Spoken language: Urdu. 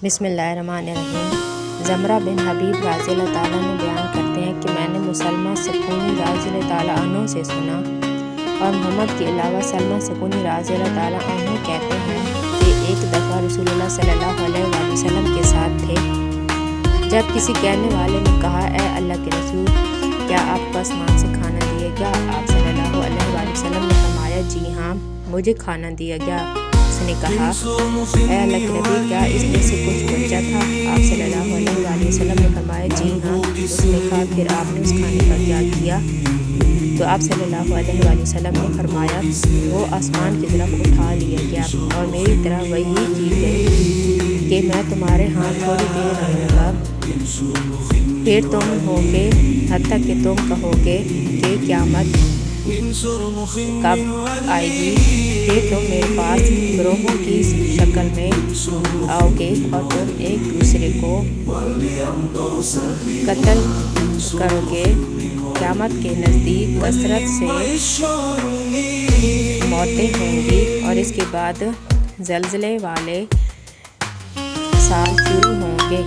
بسم اللہ الرحمن الرحیم۔ زمرہ بن حبیب رضی اللہ تعالیٰ عنہ بیان کرتے ہیں کہ میں نے مسلمہ سکونی رضی اللہ تعالیٰ عنہ سے سنا، اور محمد کے علاوہ سلمہ سکونی رضی اللہ تعالیٰ عنہ کہتے ہیں کہ ایک دفعہ رسول اللہ صلی اللہ علیہ وآلہ وسلم کے ساتھ تھے، جب کسی کہنے والے نے کہا اے اللہ کے رسول، کیا آپ کو آسمان سے کھانا دیا گیا؟ آپ صلی اللہ علیہ وآلہ وسلم نے فرمایا جی ہاں، مجھے کھانا دیا گیا۔ اس نے کہا اے اللہ کے نبی، کیا اس میں سے کچھ بچا تھا؟ آپ صلی اللہ علیہ وآلہ وسلم نے فرمایا جی ہاں۔ اس نے کہا پھر آپ نے اس کھانے کا کیا کیا؟ تو آپ صلی اللہ علیہ وآلہ وسلم نے فرمایا وہ آسمان کی طرف اٹھا لیا گیا اور میری طرح وحی کی گئی کہ میں تمہارے ہاں تھوڑی دیر رہوں گا، پھر تم ہوگے حتیٰ کہ تم کہو گے کہ قیامت کب آئے گی، پھر تم میرے پاس گروہوں کی شکل میں آؤ گے اور تم ایک دوسرے کو قتل کرو گے۔ قیامت کے نزدیک کثرت سے موتیں ہوں گی اور اس کے بعد زلزلے والے سال شروع ہوں گے۔